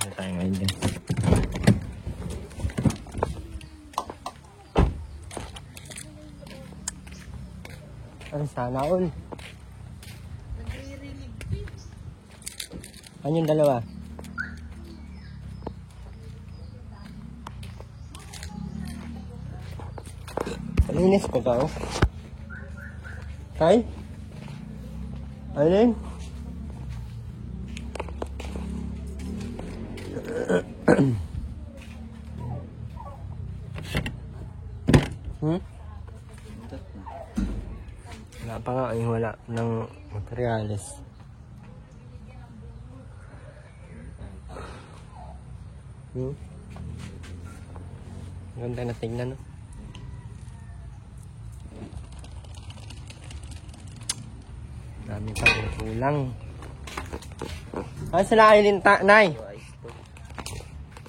Ano tayo ngayon din? Ano sana all? Ano yung dalawa? Linis ko ba? Tay? Alin? Wala pa nga, ay wala ng materials. Ganda na tingnan, no? Dami pa rin kulang. Ah, sila Aileen, Nay?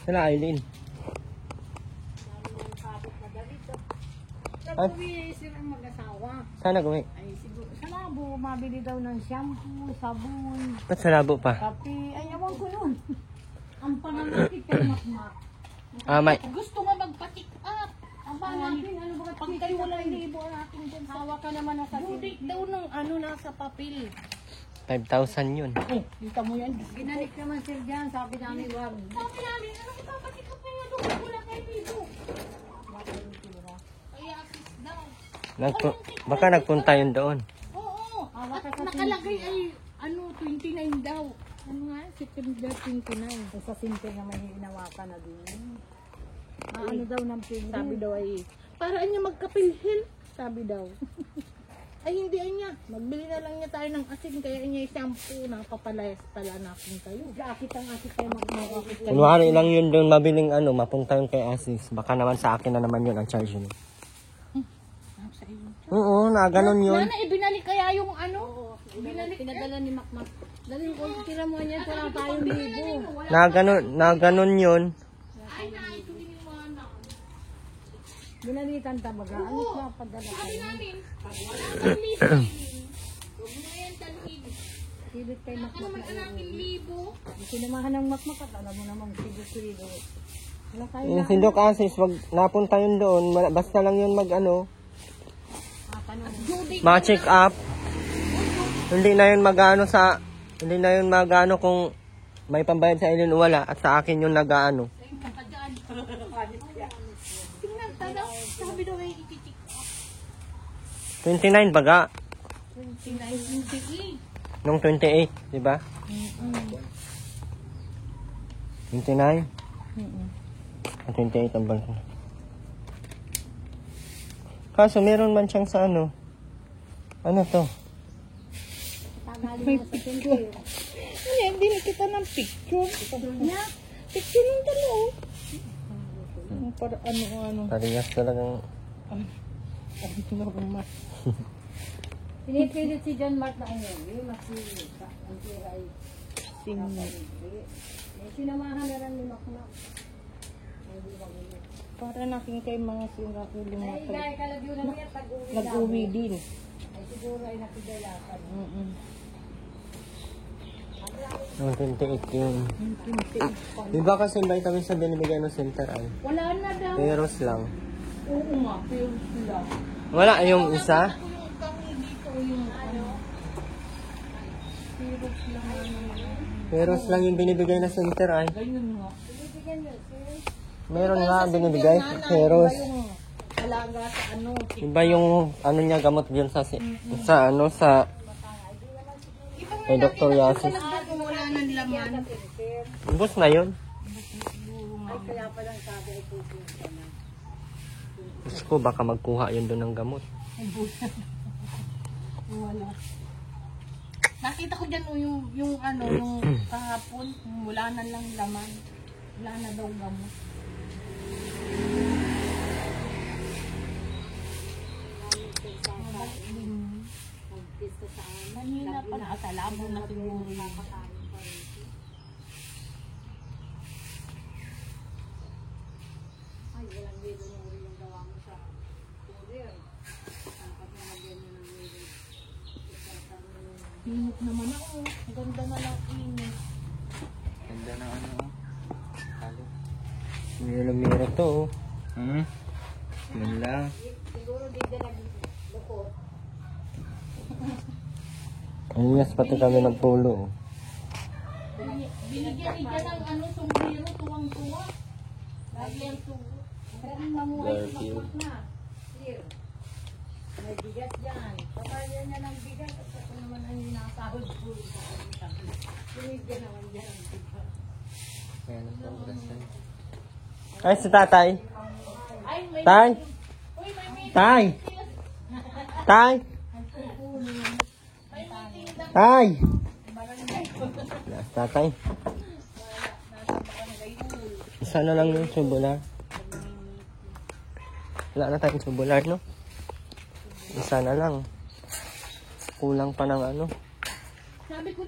Sila Aileen. Nag-uwi sila mag-asawa. Saan nag-uwi? Ay, siguro. Sa labo, mabili daw ng shampoo, sabon, Ba't sa labo pa? kape. Ay, ewan ko nun. Ang pananakit kay Makmak. Ah, may... Gusto nga magpatik up. Ang natin, ano ba? Pag kayo wala libo ang ating dyan. Hawa ka naman ang kasi. Budik daw ng ano nasa papel. 5,000 yun. Oh, kita mo yan. Ginalik naman sir dyan. Sabi namin, wag. Sabi namin, ano ipapatik up na yun? Wala kayo libo. Kaya assist daw. Baka nagpunta yun doon. Oo. At nakalagay ay ano 29 daw. Ano nga? September 29. Sa simple na may hinawakan na din. Ano daw ng pilhin? Sabi daw ay para niya magkapilhin. Sabi daw. Ay hindi niya. Magbili na lang niya tayo ng asin. Kaya niya shampoo. Napapalayas pala natin kayo. Akit ang akit kayo magmakakit kayo. Kunwari lang yun doon mabiling ano, mapunta yung kay Asis. Baka naman sa akin na naman yun ang charge yun. Oo, naganon yun. Nana, ibinalik kaya yung ano? Oo, ibinalik. Pinadala ni Makmak. Dali ko, tira mo niya. Wala tayong libo. Naganon yun. Ay, ito iniwanan. Binalitan tabaga. Ano siya padala kayo? Sabi namin, pag wala kang libo, huwag mo yan talhin. Silit kay Makmak. Wala ka naman anaking libo. Sinamahan ng Makmak at alam mo namang silit-silo. Wala kayo na. Yung sindok Asis, wag napunta yun doon. Basta lang yun mag ano. Ma-check up. Hindi na yun magano sa... Hindi na yun magano kung may pambayad sa ilin o wala. At sa akin yun nag-ano. Tingnan talaga. Sabi daw ay iti-check up. 29 baga. 29, 28. Nung 28, di ba? 29? 28 ang bangko. Kaso meron man siyang sa ano. Ano to? May picture. Hindi na kita ng picture. Picture ng dalaw. Para ano. Parehas talagang... Normal. Pinipilit si John Mark na ano. Yung masira. Ang tira ay sinamahan na lang ni Makmak. Para naking kay mga sinakuling natin. Nag-uwi din. Ay siguro ay nakidalakan. Nung 28 yun. Di ba kasi vitamin sa binibigay ng center ay? Wala na daw. Peros lang. Oo nga, pero sila. Wala yung isa? Yung kami dito yung ano. Peros lang ano. Peros lang yung binibigay na center ay. Ganyan nga. Binibigyan nyo, sir. Meron nga binibigay. Peros. Alaga sa ano. Iba yung ano niya gamot yun sa ano sa kay Dr. Yasis. Wala nang laman. Ubus na yun. Ay kaya palang sabi ay pupunta na. Gusto ko baka magkuha yun doon ng gamot. Wala. Nakita ko dyan yung ano, yung kahapon, wala na lang laman. Wala na daw gamot. Kanina pa nakasalabo na siguro yun. Ay, walang libo na rin yung gawa mo sa courier. Dapat na lagyan nyo ng libo. Init naman ako. Ganda na lang init. Ganda na ano. Miro to, oh. Yan lang. Siguro di ka naglukot. Ayos, pati kami nagpulo, oh. Binigyan niya ng ano, sombrero, tuwang-tuwa. Lagi ang tuwa. Kaya mamuhay sumakot na. Here. May bigas dyan. Papayan niya ng bigas at ako naman ang nasahod ko. Binigyan naman dyan ang bigas. Ay, si tatay. Ay, may... Tay! Uy, may meeting. Tay! Tay! Tay! Tatay. Isa na lang yung tubular. Wala na tayong tubular, no? Isa na lang. Kulang pa ng ano.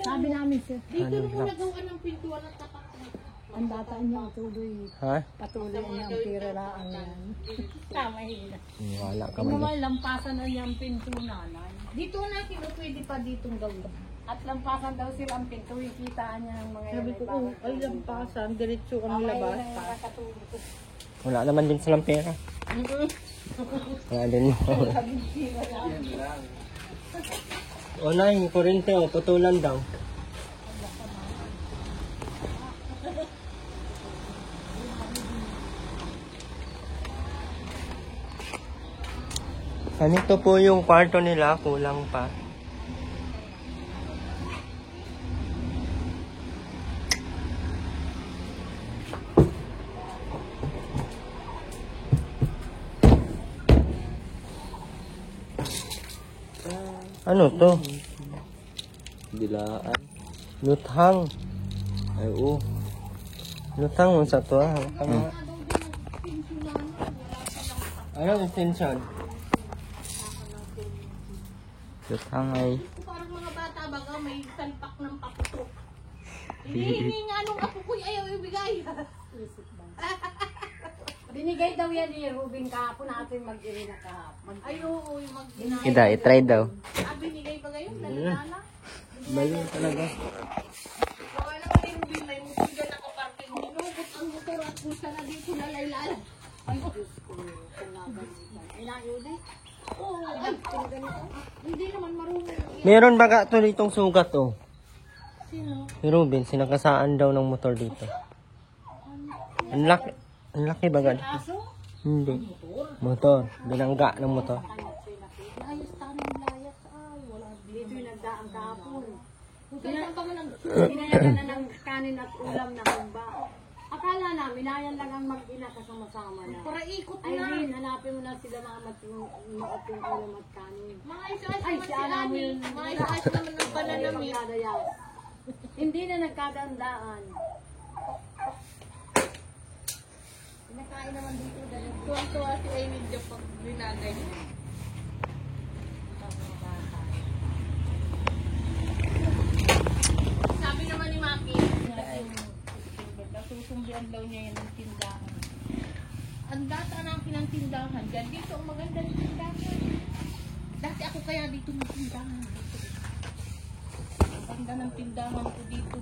Sabi namin sir. Dito Ano nung lang? nagawa ng pintuan at tapak na. Ang data niya tuloy. Ha? Patuloy niya ang piraraan yan. Tama yun. Wala ka Kung man. naman lampasan na niya ang pinto nanay. Dito natin, o pwede pa ditong gawin. At lampasan daw sila ang pinto, ikitaan niya ng mga Sabi ko, oh, ay lampasan, diretso ang labas pa. Wala naman din silang pera. Wala din mo. O na, yung kurente, o, putulan daw. Ganito po yung kwarto nila, kulang pa. Ano to? Dilaan. Luthang. Ay, oo. Luthang mo sa to, ha? Anong extension? Luthang ay. Parang mga bata baga may salpak ng paputok. Hinihingi nga nung apo ko'y ayaw ibigay. Binigay daw yan ni Rubing kahapon natin mag-irina kahapon. Ay, oo, mag-inay. Ida, i-try daw. Binigay ba ngayon? Lalala? Mali talaga. Wala naman yung Rubin na yung musiga nakaparking. Binubot ang motor at pusa na dito na laylala. Ay, Diyos ko. Kung nagalitan. Ay, nayuli. Oo, hindi naman marunong. Meron baga to ditong sugat, oh. Sino? Si Ruben, sinakasaan daw ng motor dito. Ang laki. Ang laki baga. Aso? Hindi. Motor. Binangga ng motor. Layas tanong layas. Ay, wala. Dito yung nagdaan kahapon. Saan pa man ang... Pinayagan na ng kanin at ulam na humba. Akala namin, ayan lang ang mag-ina kasama-sama na. Para ikot Ay, na. Lin, hanapin mo na sila mga maot yung ulam at kanin. Mga isa-isa Ay, naman si si Ana mo Ani. yun. Mga isa-isa naman ng pananamit. Magkadayas. Hindi na nagkadandaan. Pinakain naman dito dahil tuwang-tuwa si Amy dyan pag binagay niya. Sabi naman ni Maki, nasusumbihan daw niya yan ng tindahan. Ang data namin ng tindahan, dyan dito ang maganda ng tindahan. Dati ako kaya dito ng tindahan. Ang ganda ng tindahan ko dito.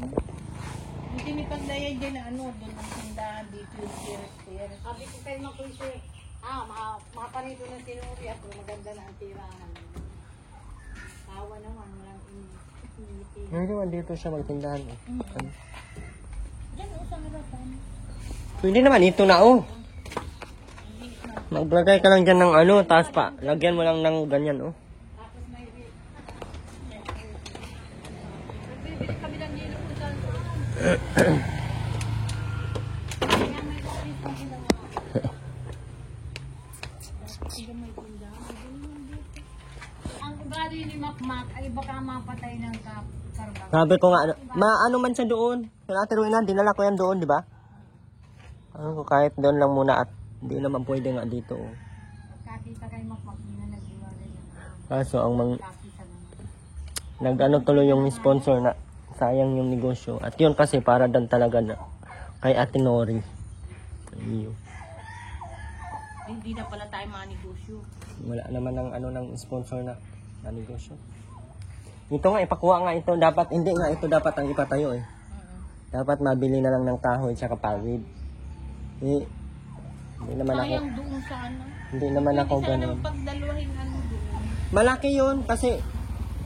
Hindi ni Pandayan dyan na ano, doon ang tindahan dito yung tiris-tiris. Sabi ko kay Makuisi, makapanito ng sinuri at maganda na ang tirahan. Tawa naman, walang initi. Hindi naman dito siya magtindahan, eh. Dyan o sa harapan. Pwede naman, ito na, oh. Maglagay ka lang dyan ng ano, taas pa. Lagyan mo lang ng ganyan, oh. Tapos may Bibili kami ng yelo ko dyan. ang ugali ni Makmak ay baka mapatay ng karbang. Sabi ko nga, maano man siya doon. Kaya Ate Ruina, dinala ko yan doon, di ba? Ano ko, kahit doon lang muna at hindi naman pwede nga dito, oh. Kakita kay Makmak, hindi na nagdiwalay ng Kaso, ang kakita naman. nag-ano tuloy yung sponsor na sayang yung negosyo. At yun kasi para dan talaga na kay Ate Nori. Ayun. Hindi na pala tayo mga negosyo. Wala naman ng ano ng sponsor na negosyo. Ito nga, ipakuha nga ito. Dapat, hindi nga ito dapat ang ipatayo, eh. Dapat mabili na lang ng kahoy tsaka pawid. Eh, hindi naman ako, Sayang doon sana. hindi naman ako Pwede sana ganun. pagdalahin ano doon. Malaki yun kasi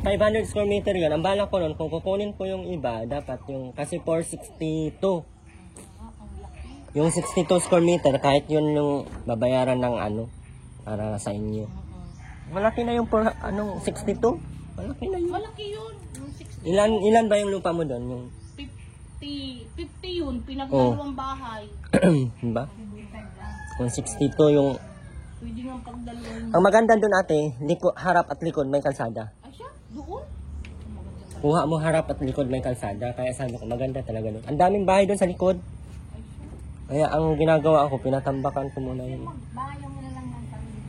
500 square meter yun. Ang balak ko nun, kung kukunin ko yung iba, dapat yung, kasi 462. Yung 62 square meter, kahit yun yung babayaran ng ano, para sa inyo. Malaki na yung 62? Malaki na yun. Malaki yun. Yung 60, Ilan ba yung lupa mo doon? Yung, 50 yun. Pinagdalawang bahay. ba? Yung 62 yung, Pwede nga pagdalahin. ang maganda doon ate, harap at likod may kalsada. Ay siya, doon? Kuha mo harap at likod may kalsada, kaya sabi ko maganda talaga doon. Ang daming bahay doon sa likod. Kaya ang ginagawa ko, pinatambakan ko muna yun. Bahayan mo na lang ng sarili.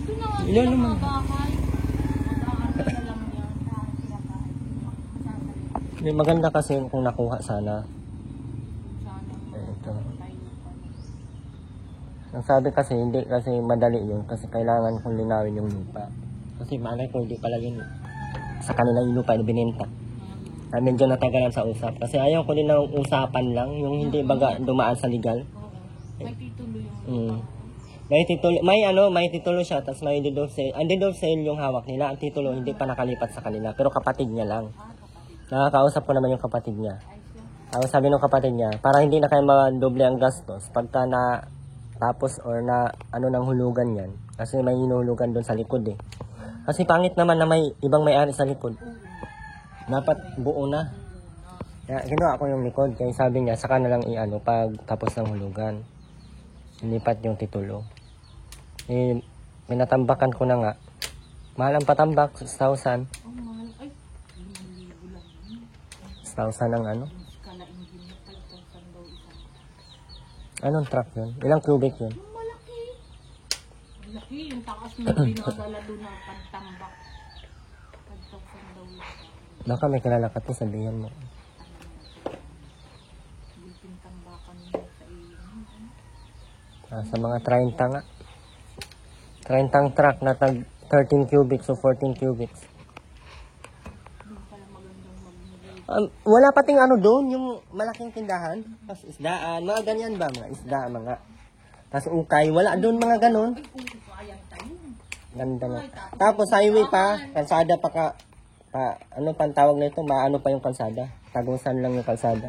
Doon na nga Ilan sila naman? mga bahay. Mag-aarap na lang yan. Maganda kasi kung nakuha sana. Sana Ito. tayo pa. Ang sabi kasi, hindi kasi madali yun. Kasi kailangan kong linawin yung lupa. Kasi malay ko, hindi pala yun. Sa kanila yung lupa na bininta. Medyo natagalan sa usap. Kasi ayaw ko din ng usapan lang. Yung hindi baga dumaan sa legal. May titulo yung May titulo siya. Tapos may deed of sale. Ang deed of sale yung hawak nila. Ang titulo hindi pa nakalipat sa kanila. Pero kapatid niya lang. Nakakausap ko naman yung kapatid niya. Tapos sabi ng kapatid niya, para hindi na kayo madoble ang gastos. Pagka na tapos or na ano ng hulugan yan. Kasi may hinuhulugan doon sa likod eh. Kasi pangit naman na may ibang may-ari sa likod. Dapat buo na. Kaya ginawa ko yung likod. Kaya sabi niya, saka na lang i-ano pag tapos ng hulugan. Inipat yung titulo. Eh, pinatambakan ko na nga. Mahal ang patambak, 6,000. 6,000 ang ano? Anong truck yun? Ilang cubic yun? malaki. Malaki yung takas mo dinadala doon na pagtambak. Pagtambak daw yun. Baka may kilala ka to, sabihin mo. Yung tambakan mo sa iyo. Sa mga 30 nga. 30 truck na tag 13 cubics o 14 cubics. Wala pating ano doon, yung malaking tindahan. Tapos isdaan, mga ganyan ba? Mga isda, mga. Tapos ukay, wala doon mga ganon. Ganda na. Tapos highway pa, kalsada ano pang tawag na ito, maano pa yung kalsada. Tagusan lang yung kalsada.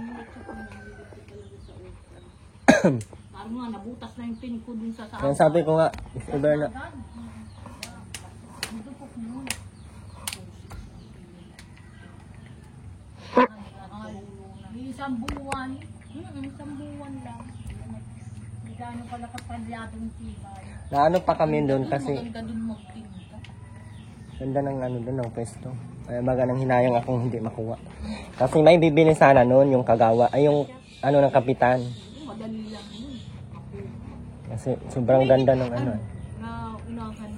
Parang nga, nabutas na yung pin ko dun sa Kaya sabi ko nga, Iber na. Isang buwan. Isang buwan lang. Hindi gaano pala kapalyadong tibay. Naano pa kami doon kasi Maganda dun magtinda. ganda ng ano doon ng pwesto. Ay baga nang hinayang akong hindi makuha. Kasi may bibili sana noon yung kagawa, ay yung ano ng kapitan. Madali lang yun. Kasi sobrang ganda ng ano. Na unahan.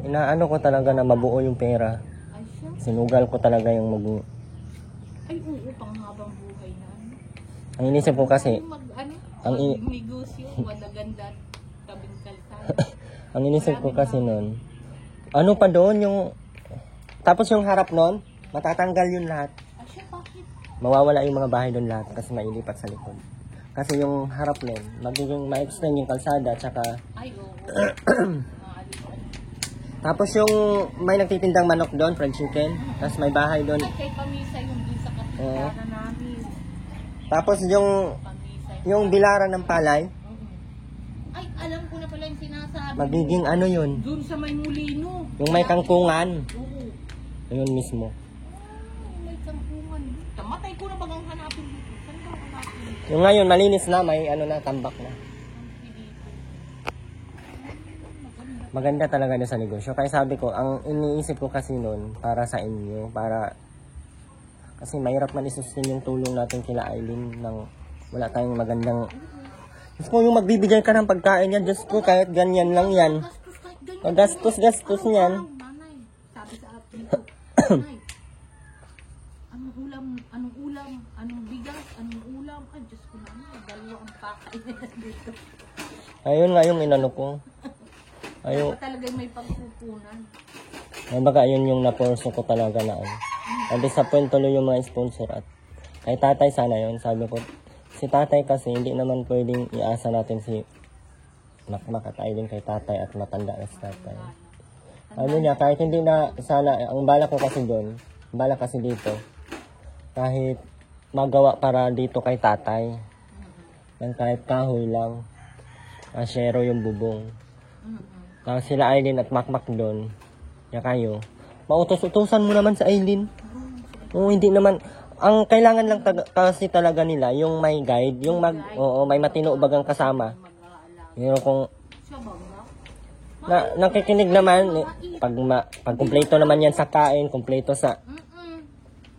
Inaano ko talaga na mabuo yung pera. Ay siya. Sinugal ko talaga yung Ay oo, panghabang buhay na. ang inisip ko kasi, Ang negosyo, wala ganda, tabing kalsada. ang inisip ko kasi noon, ano pa doon yung, tapos yung harap noon, matatanggal yun lahat. Ay siya, bakit? Mawawala yung mga bahay doon lahat kasi mailipat sa likod. Kasi yung harap noon, magiging ma-extend yung kalsada, tsaka, Ay oo. tapos yung may nagtitindang manok doon, fried chicken, tapos may bahay doon. Ay kay Pamisa yung dun sa kapitana namin. Tapos yung Pamisa bilaran ng palay, Ay, alam ko na pala yung sinasabi. magiging ano yun, Doon sa may mulino. yung may kangkungan, Oo. yun mismo. May kampungan. Tamatay ko na bagang hanapin dito. Saan ba hanapin? Yung ngayon, malinis na, may ano na, tambak na. Maganda talaga na sa negosyo. Kaya sabi ko, ang iniisip ko kasi noon, para sa inyo, kasi mahirap man isustain yung tulong natin kila Aileen nang wala tayong magandang. Diyos ko, yung magbibigay ka ng pagkain yan, Diyos ko, kahit ganyan lang yan. Gastos kahit ganyan. Pag-gastos niyan. Nanay, sabi sa atin ko, Nanay, anong ulam, anong bigas, anong ulam. Ay, Diyos ko naman, dalawa ang pakain dito. Ayun nga yung inano ko. Ayun, Dapat talaga may pagkukunan. ay baka yun yung naporso ko talaga na ano. Ang disappoint tuloy yung mga sponsor at kay tatay sana yun. Sabi ko, Si tatay kasi, hindi naman pwedeng iasa natin si Makmak at Aileen kay tatay at matanda na si tatay. Ano niya, kahit hindi na, sana, ang bala ko kasi doon, bala kasi dito, kahit magawa para dito kay tatay, ng kahit kahoy lang, asyero yung bubong. Tapos sila Aileen at Makmak doon, ya kayo, mautos-utusan mo naman sa Aileen. Oo, hindi naman, ang kailangan lang kasi talaga nila, yung may guide, yung may matinubagang kasama. Pero kung nakikinig naman, pag kumpleto naman yan sa kain, kumpleto sa...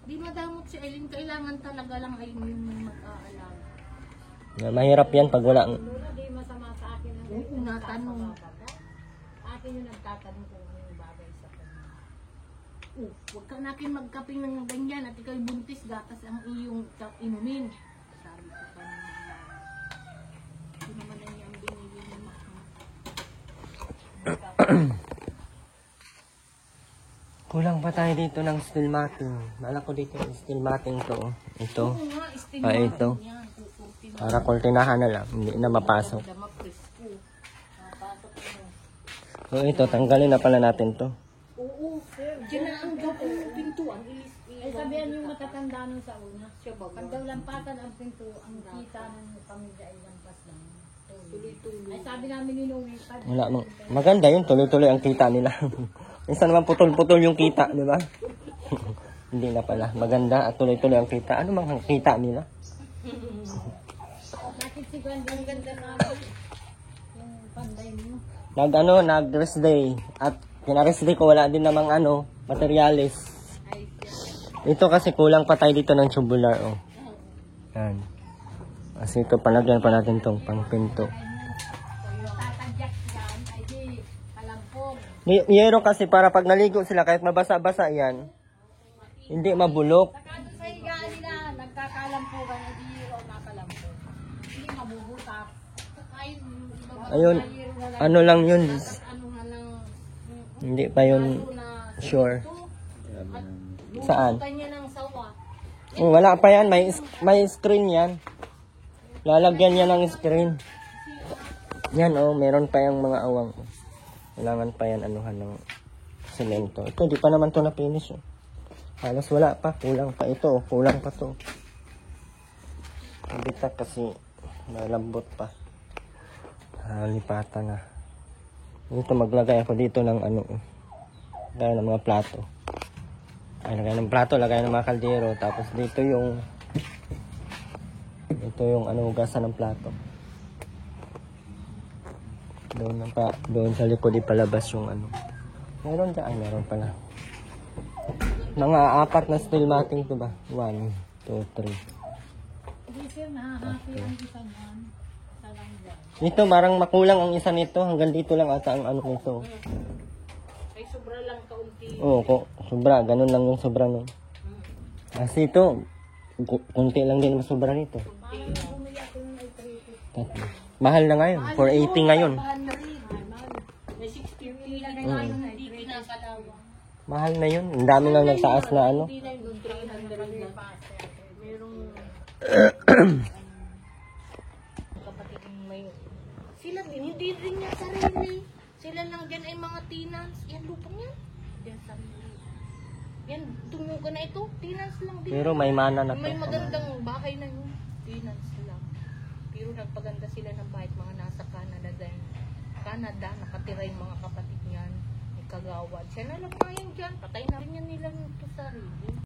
Di madamot si Eileen, kailangan talaga lang ay yung mag-aalaga. Mahirap yan pag wala... Di masama sa akin ang Oo, natanong. akin yung nagtatanong kung ano yung bagay sa kanya. Huwag ka nakin magkaping ng ganyan at ikaw buntis, gatas ang iyong inumin. Sabi ko pa naman. Hindi naman na niya ang binili ni Makmak. Kulang pa tayo dito ng steel matting. Malak ko dito yung steel matting to. Ito. Oo nga, estimate Ito. niya. Tututin mo. Para kultinahan na lang. Hindi na mapasok. Dama presko. Napasok mo. So ito, tanggalin na pala natin to. Oo, diyan na ang gawin pintuan. Ay sabihan yung matatanda nun sa una. Pag daw lampasan ang pinto, ang kita ng pamilya ay lampas lang. Tuloy-tuloy. Ay sabi namin ni Noe, Wala mo. Maganda yun. Tuloy-tuloy ang kita nila. Minsan naman putol-putol yung kita, di ba? Hindi na pala. Maganda at tuloy-tuloy ang kita. Ano mang kita nila? bakit si Gwen ang ganda na yung panday mo. Nag-rest day. At pinarest day ko, wala din namang materialis. Ito kasi kulang pa tayo dito ng tubular, oh. Yan. Kasi ito, palagyan pa natin tong pangpinto. Tatadyak yan, ay di kalampog. Yero kasi para pag naligo sila, kahit mabasa-basa yan, hindi mabulok. Saka doon sa higa nila, nagkakalampogan, ay di o nakalampog. Hindi mabubutak. Ay, Ayun, ano lang yun, ano nga lang, hindi pa yun sure. Saan? kanya ng sawa. Wala pa yan, may screen yan. Lalagyan niya ng screen. Yan, meron pa yung mga awang. Kailangan pa yan anuhan ng semento. Ito, di pa naman to na-finish. Halos wala pa, kulang pa ito. Kulang pa to. Bitak kasi malambot pa. Lipatan na. Dito maglagay ako dito ng lagay ng mga plato. Ay, lagay ng plato, lagay ng mga kaldero. Tapos dito yung hugasan ng plato. Doon sa likod ipalabas yung Meron dyan. Ay, meron pala. Mga 4 na steel matting to ba? 1, 2, 3. Hindi sir, nahahati ang isa niyan. Sa langgan. Ito, marang makulang ang isa nito. Hanggang dito lang ata ang nito. Ay, sobra lang kaunti. Oo, sobra. Ganun lang yung sobra nun. Kasi ito, kunti lang din ang sobra nito. Mahal na ngayon. 480 ngayon. Mahal na rin. May 650 na ngayon, hindi kinakalawa. Mahal na yun. Ang dami lang nagtaas na Hindi na yung 300 na. Merong kapatid ng may... Sila din, hindi rin niya sarili. Sila lang dyan ay mga tenants. Yan, lupang yan. Yan, sarili. Yan, tumuga na ito. Tenants lang din. Pero may mana na to. May magandang bahay na yun. Tenants lang. Pero nagpaganda sila ng bahay. Mga nasa Canada din. Canada, nakatira yung mga kapatid niyan. May kagawad. Siya na lang nga yan dyan. Patay na rin yan nila ito sarili.